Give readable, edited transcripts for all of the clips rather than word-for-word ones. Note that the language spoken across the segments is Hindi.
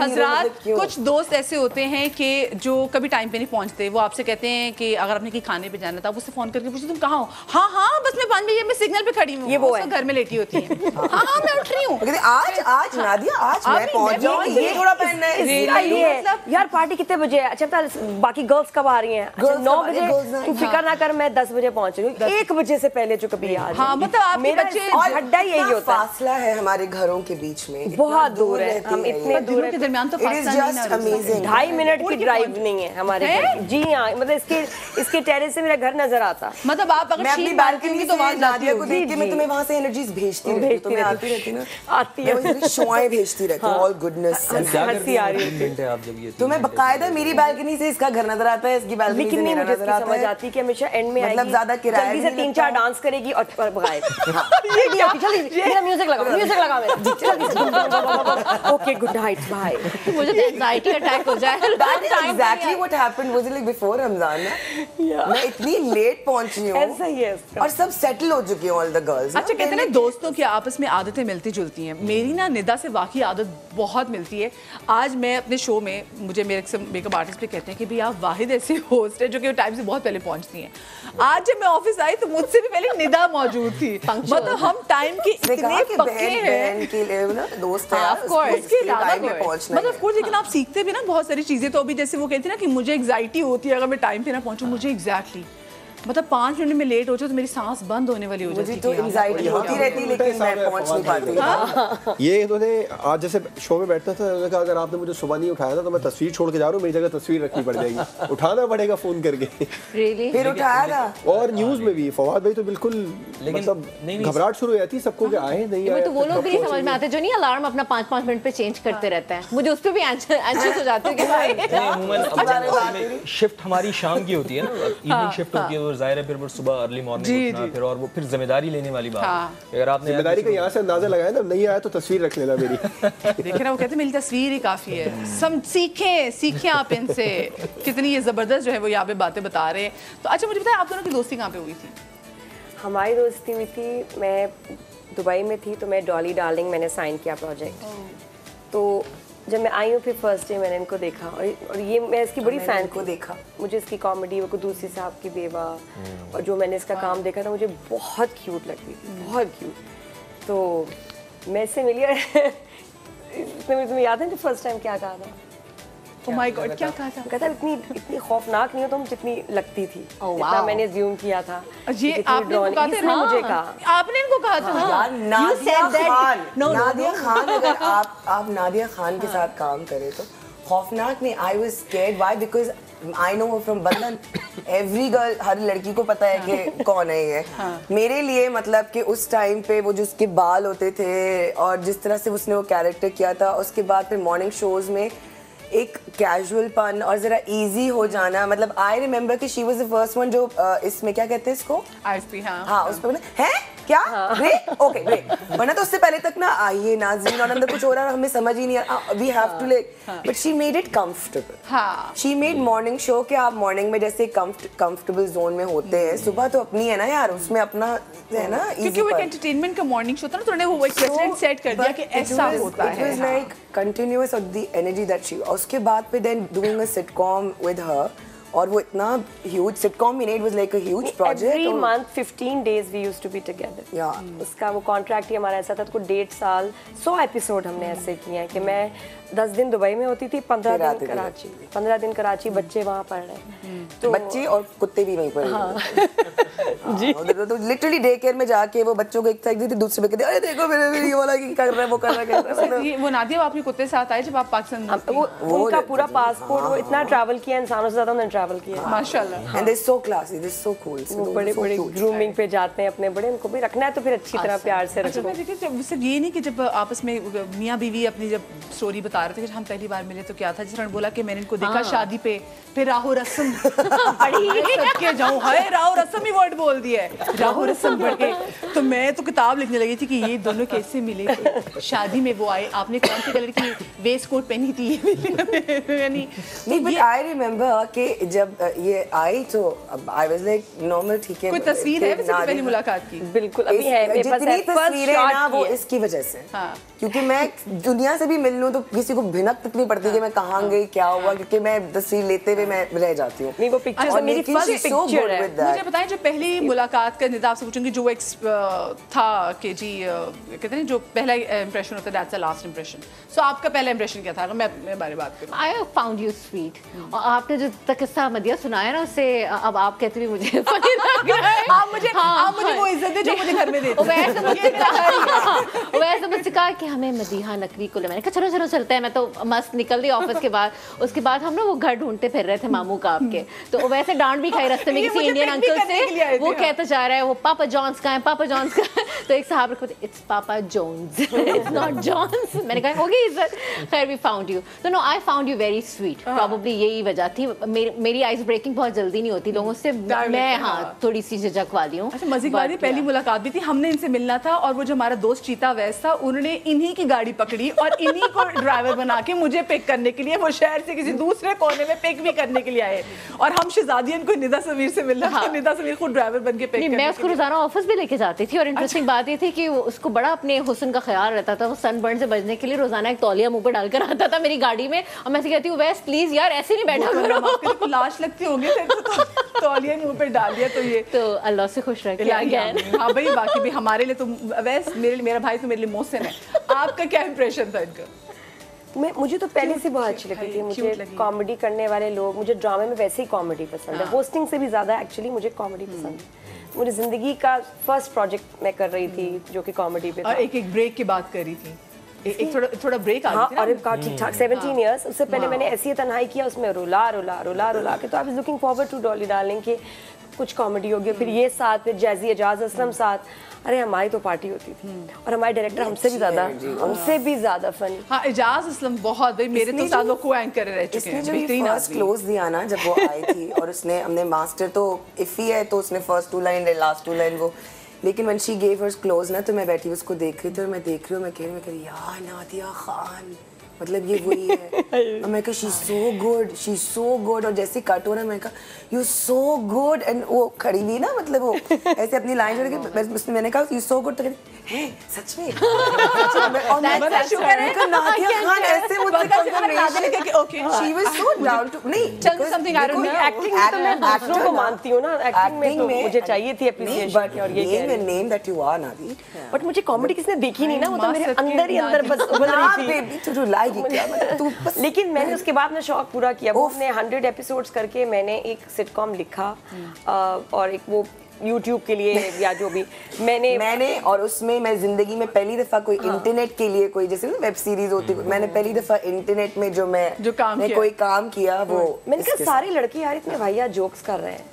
हजरात कुछ दोस्त ऐसे होते हैं कि जो कभी टाइम पे नहीं पहुंचते। वो आपसे कहते हैं कि अगर आपने कहीं खाने पे जाना था, आप उससे फोन करके पूछते तुम कहाँ हो? हाँ हाँ बस मैं 5 बजे मैं सिग्नल पे खड़ी हूँ। ये वो है घर में लेटी होती है। हाँ हाँ मैं उठ रही हूँ। आज नादिया आज मैं पहुंच जाऊंगी, ये थोड़ा पहनना है यार। पार्टी कितने बजे है? अच्छा बाकी गर्ल्स कब आ रही हैं? 9 बजे। तू फिक्र ना कर, मैं 10 बजे पहुंच रही हूँ। 1 बजे से पहले जो कभी आ जाए। मतलब आपके बच्चे हड्डा यही होता है। फासला है हमारे घरों के बीच में, बहुत दूर है। हम इतने दूर के दरमियान तो 2.5 मिनट की ड्राइव नहीं है हमारे घर। जी हाँ, मतलब इसके टेरेस से मेरा घर नजर आता। मतलब आप अगर मैं अपनी बालकनी तो नादिया को देख के मैं तुम्हें वहाँ से एनर्जीज भेजती रहती हूँ। आती रहती ना, आती है शुआएं भेजती रहती हूँ। ऑल गुडनेस हंसी आ रही है। तो मैं बकायदा मेरी बालकनी से इसका घर नजर आता है, इसकी बालकनी से मेरा नजर आता है। समझ आती कि हमेशा एंड में मतलब ज्यादा किराया जल्दी से 3-4 डांस करेगी और भगाए। ये क्या? मेरा म्यूजिक लगा मेरा। Okay good night bye. मुझे एंजाइटी अटैक हो जाए। That is exactly what happened. Was it like before Ramzan? मैं इतनी लेट पहुंची हूँ। ऐसा ही है। और सब सेटल हो चुके हैं all the girls। अच्छा कहते हैं दोस्तों की आपस में आदतें मिलती जुलती हैं। मेरी ना निदा से वाकई आदत बहुत मिलती है। आज मैं अपने शो में मुझे मेरे मेकअप आर्टिस्ट भी कहते हैं कि भाई आप वाहिद ऐसी होस्ट है जो कि टाइम से बहुत पहले पहुंचती हैं। आज जब मैं ऑफिस आई तो मुझसे भी पहले निदा मौजूद थी। मतलब हम टाइम की इतने पक्के हैं के लिए ना दोस्त है। मतलब लेकिन आप सीखते भी ना बहुत सारी चीजें। तो अभी जैसे वो कहती है ना कि मुझे एंजाइटी होती है अगर मैं टाइम पे ना पहुंचूं। मुझे एग्जैक्टली मतलब 5 मिनट में लेट हो जाए तो मेरी सांस बंद होने वाली हो जाती है। मुझे तो एंजाइटी होती रहती लेकिन मैं पहुंच नहीं पाती। ये इन्होंने आज जैसे शो में बैठना था, उन्होंने कहा अगर आपने मुझे सुबह नहीं उठाया था तो मैं तस्वीर छोड़ के जा रहा हूँ, मेरी जगह तस्वीर रखनी पड़ जाएगी। उठाना पड़ेगा फोन करके। फिर उठाया था। और न्यूज में भी फवाद भाई तो बिल्कुल मतलब घबराहट शुरू हो जाती सबको कि आए नहीं आए। तो वो लोग भी नहीं समझ में आते जो नहीं अलार्म अपना 5-5 मिनट पे चेंज करते रहते हैं। मुझे उस पर भी एंशियस हो जाते हैं। शिफ्ट हमारी शाम की होती है ना, इवनिंग शिफ्ट होती है तो जाहिर है फिर सुबह अर्ली मॉर्निंग उठना, फिर और वो फिर जिम्मेदारी लेने वाली बात है। अगर आपने जिम्मेदारी का यहाँ से अंदाजा लगाया ना, नहीं आया तो तस्वीर रख लेना मेरी। देख रहे हो कहते मेरी तस्वीर ही काफी है। सब सीखें आप इनसे। कितनी ये जबरदस्त जो है वो यहाँ पे बातें बता रहे हैं। तो अच्छा मुझे बताया आप दोनों की दोस्ती कहाँ पे हुई थी? हमारी दोस्ती हुई थी, मैं दुबई में थी तो मैं डॉली डार्लिंग मैंने साइन किया प्रोजेक्ट। तो जब मैं आई हूँ फिर फर्स्ट डे मैंने इनको देखा और ये मैं इसकी बड़ी फैन को देखा। मुझे इसकी कॉमेडी, वो कुदूसी साहब की बेवा और जो मैंने इसका काम देखा था मुझे बहुत क्यूट लगती थी, बहुत क्यूट। तो मैं इससे मिली तुम्हें याद है जो फर्स्ट टाइम क्या कहा था? Oh my God, क्या कहा था? कहता इतनी खौफनाक नहीं हो तुम जितनी लगती थी। इतना मैंने ज़्यूम किया था। ये आपने कहा था? मुझे कहा आपने इनको कहा था? यार नादिया खान अगर आप नादिया खान के साथ काम करें तो खौफनाक नहीं। I was scared. Why? Because I know her from बंधन। Every girl, हर लड़की को पता है कि कौन है ये। मेरे लिए मतलब कि उस टाइम पे वो जो उसके बाल होते थे और जिस तरह से उसने वो कैरेक्टर किया था, उसके बाद फिर मॉर्निंग शोज में एक कैजुअल पन और जरा इजी हो जाना। मतलब आई रिमेम्बर कि she was the first one जो इसमें क्या कहते हैं इसको आईएसपी। हाँ उस पर है क्या ग्रेट ओके ग्रेट। वरना तो उससे पहले तक ना आइए नाज़रीन और अंदर कुछ हो रहा है हमें समझ ही नहीं आ रहा। We have to like but she made it comfortable. She made morning show के आप मॉर्निंग में जैसे कंफर्टेबल जोन में होते हैं। सुबह तो अपनी है ना यार, उसमें अपना है ना, क्योंकि वो एंटरटेनमेंट का मॉर्निंग शो था ना, तो उन्होंने वो एक प्रेसिडेंट सेट कर दिया कि ऐसा होता है। It was like continuous of the energy that she. उसके बाद पे then doing a sitcom with her और वो इतना ह्यूज सिटकॉम ही नहीं, it was like a huge project. Every month 15 days we used to be together. या उसका वो कॉन्ट्रैक्ट ही हमारा ऐसा था तो 1.5 साल 100 एपिसोड हमने ऐसे किए हैं कि मैं 10 दिन दुबई में होती थी, 15 दिन कराची बच्चे वहाँ पढ़ रहे। तो बच्चे और कुत्ते भी वहीं पर जी। तो लिटरली डे केयर में जाके वो बच्चों को एक साइड देती, दूसरे पे कहते अरे देखो मेरे ये वाला की कर रहा है वो कर रहा है। वो नादिया आपके कुत्ते साथ आए जब आप पाकिस्तान? वो उनका पूरा पासपोर्ट, वो इतना ट्रैवल किया इंसानों से ज्यादा उन्होंने ट्रैवल किया माशाल्लाह। And they so classy, they so cool. वो बड़े ग्रूमिंग पे जाते हैं अपने बड़े, उनको भी रखना है तो फिर अच्छी तरह प्यार से रखो। मैं देखिए सिर्फ ये नहीं कि जब आपस में मियाँ बीवी अपनी जब स्टोरी बता रहे थे कि हम पहली बार मिले तो क्या था, जिस बोला कि मैंने इनको देखा शादी पे, फिर राहो रस्म पढ़ी जाऊँ, हाय राहो रस्म ही वर्ड बोल दिया है, राहो रस्म पढ़ के तो मैं तो किताब लिखने लगी थी कि ये दोनों कैसे मिले थे। शादी में वो आए, आपने कौन से कलर की वेस्ट कोट पहनी थी? यानी नहीं बट आई रिमेम्बर कि जब ये आई तो आई वाज लाइक नॉर्मल ठीक है। कोई तस्वीर है वैसे पहली मुलाकात की? बिल्कुल अभी है मेरे पास, जितनी तस्वीरें ना वो इसकी वजह से। क्योंकि मैं दुनिया से भी मिल लूं तो किसी किसी को भिनक तक नहीं पड़ती कि मैं कहाँ गई, क्या हुआ, क्योंकि मैं तस्वीर लेते हुए मैं रह जाती हूँ। नहीं, वो पिक्चर मेरी फर्स्ट पिक्चर है। मुझे बताएं, जो पहली मुलाकात का निदा आपसे पूछूंगी, जो एक था कि जी कहते हैं जो पहला इंप्रेशन होता है, दैट्स द लास्ट इंप्रेशन। सो आपका पहला इंप्रेशन क्या था? मैं बारे बात करूँ। I found you sweet। और आपने जो किस्सा मदिया सुनाया ना, उससे अब आप कहते भी मुझे funny लग रहा है। आप मुझे वो इज्जत दे जो मुझे घर में देते। वैसे मुझसे कहा कि हमें मदीहा नकवी को ले, मैंने कहा चलो चलो चलते हैं। मैं तो मस्त निकल दी ऑफिस के बाद। उसके बाद हम ना वो घर ढूंढते फिर रहे थे मामू का आपके, तो वैसे डांट भी खाई रास्ते में किसी इंडियन अंकल से। वो कहता जा रहा है वो पापा जॉन्स का है, पापा जॉन्स का। तो एक साहब रखो, it's Papa John's, it's not Johns. मैंने कहा होगी इज्जत। खैर वी फाउंड यू। तो no, I found you very sweet. Probably यही वजह थी। मेरी आइस ब्रेकिंग बहुत जल्दी नहीं होती लोगों से, मैं हाँ थोड़ी सी झिझक वाली हूँ। अच्छा, मजे की बात है, पहली मुलाकात भी थी, हमने इनसे मिलना था और वो जो हमारा दोस्त चीता वैस था, उन्होंने इन्हीं की गाड़ी पकड़ी और इन्हीं को ड्राइवर बना के मुझे पिक करने के लिए वो शहर से किसी दूसरे कोने में पिक भी करने के लिए आए। और हम शहजादियन को निदा समीर से मिलना था, निदा समीर खुद ड्राइवर बन के पिक। मैं उसको रोजाना ऑफिस भी लेके जाती थी। और इंटरेस्टिंग बात ये थी कि उसको बड़ा अपने हुस्न का ख्याल रहता था। वो सनबर्न से बचने के लिए रोजाना एक तौलिया मुंह पे डालकर आता था मेरी गाड़ी में। और मैं कहती हूँ वैस प्लीज यार ऐसे नहीं बैठा करो, लाश लगती होंगी तौलिया मुंह पे डाल दिया। तो ये तो अल्लाह से खुश रखे। हाँ भाई, बाकी भी हमारे लिए तो वैसे मेरा भाई तो मेरे लिए मोहसिन है। आपका क्या इंप्रेशन था इनका? मुझे तो पहले से बहुत अच्छी लगी थी। मुझे कॉमेडी करने वाले लोग, मुझे ड्रामे में वैसे ही कॉमेडी पसंद है, होस्टिंग से भी ज़्यादा एक्चुअली मुझे कॉमेडी पसंद है। मुझे ज़िंदगी का फर्स्ट प्रोजेक्ट मैं कर रही थी जो कि कॉमेडी पे था। और एक ब्रेक की बात कर रही थी, एक थोड़ा ब्रेक आ हाँ, और ठीक ठाक 17 इयर्स। उससे पहले मैंने ऐसी तन्हाई किया, उसमें रुला के। तो I was looking forward to Dolly Darling कि कुछ कॉमेडी होगी। फिर ये साथ, फिर जैजी एजाज असलम साथ। अरे हमारी तो पार्टी होती थी। और हमारे डायरेक्टर हमसे भी ज्यादा फनी। हाँ, एजाज असलम बहुत भाई, मेरे तो साथ वो को एंकर रह चुके हैं। बेहतरीन फर्स्ट क्लोज दिया ना जब वो आई थी, और उसने हमने मास्टर तो इफी है तो उसने फर्स्ट 2 लाइन लास्ट 2 लाइन वो, लेकिन when she gave her close ना, तो मैं बैठी उसको देख रही थी और मैं देख रही हूँ, मैं कह रही यार नादिया खान, मतलब ये वही है। और मैं कहा शी सो गुड। और जैसे कट हो रहा, मैं कहा यू सो गुड। एंड वो खड़ी हुई ना, मतलब वो ऐसे अपनी लाइन जोड़ के मैंने कहा यू सो गुड, तो कहती है सच में। और मैं नादिया खान ऐसे मुझसे confirmation, okay she was so down too, नहीं tell me something, I don't know. Acting में तो मैं दूसरों को मानती हूँ ना, एक्टिंग में तो मुझे चाहिए थी एप्रिसिएशन। और ये नेम दैट यू आर नादी, बट मुझे कॉमेडी किसने देखी नहीं ना, वो तो मेरे अंदर ही अंदर बस उबल रही थी। लेकिन मैंने उसके बाद में शौक पूरा किया। वो हमने 100 एपिसोड्स करके मैंने एक सिटकॉम लिखा और एक वो YouTube के लिए या जो भी मैंने और उसमें मैं जिंदगी में पहली दफा कोई इंटरनेट के लिए कोई जैसे वेब सीरीज होती, मैंने पहली दफा इंटरनेट में कोई काम किया वो। मैंने कहा सारे लड़के यार इतने भैया जोक्स कर रहे हैं,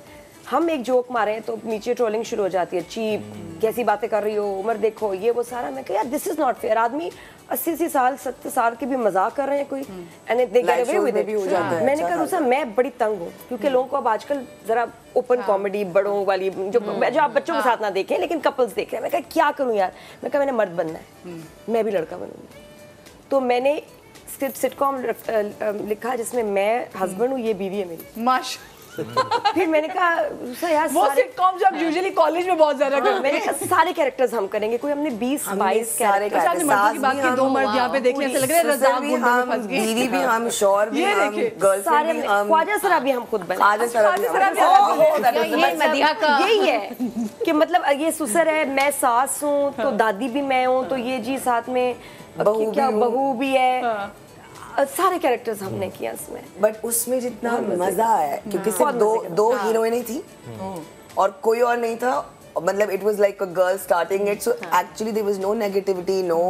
हम एक जोक मारे तो नीचे ट्रोलिंग शुरू हो जाती है, चीप कैसी बातें कर रही हो, उम्र देखो ये वो सारा। मैं कहा यार दिस इज नॉट फेयर। आदमी 80 साल 70 साल के भी मजाक कर रहे हैं कोई, and they get away with it. मैंने कहा रूसा मैं बड़ी तंग हूँ, क्योंकि लोगों को अब आजकल जरा ओपन कॉमेडी बड़ों वाली जो आप बच्चों के साथ ना देखें लेकिन कपल्स देख रहे हैं। मैं कहा क्या करूँ यार, मैं कहा मैंने मर्द बनना है, मैं भी लड़का बनूंगी। तो मैंने सिटकॉम लिखा जिसमें मैं हस्बैंड हूँ, ये बीवी है मेरी। माशा फिर मैंने कहा यार वो सिटकॉम जो यूजुअली कॉलेज में बहुत ज्यादा करते हैं। मैंने कहा सारे कैरेक्टर्स हम करेंगे, कोई हमने 20-22 कैरेक्टर्स। आपने मर्दों की बात की, 2 मर्द यहाँ पे देखने से लग रहा है, रज़ाक भी हम, बीवी भी हम, शौहर भी हम, गर्लफ्रेंड भी हम, ख्वाजा सरा भी हम खुद बने। ख्वाजा सरा ये मदिया का यही है कि मतलब ये ससुर है, मैं सास हूँ, तो दादी भी मैं हूँ, तो ये जी साथ में बहू भी है। सारे कैरेक्टर्स हमने किया उसमें। बट उसमें जितना मजा आया, क्योंकि सिर्फ दो हीरोइनें थी और कोई और नहीं था, मतलब it was like a girl starting it, so actually there was no negativity, no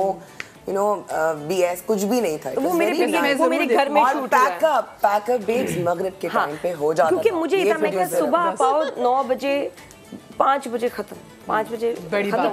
you know BS, कुछ भी नहीं था। वो मेरे घर में शूट हुआ। पैकअप बेब्स मगरिब के टाइम पे हो जाता, क्योंकि मुझे इतना, मैं सुबह पाओ 9 बजे 5 बजे खत्म, 5 बजे खत्म।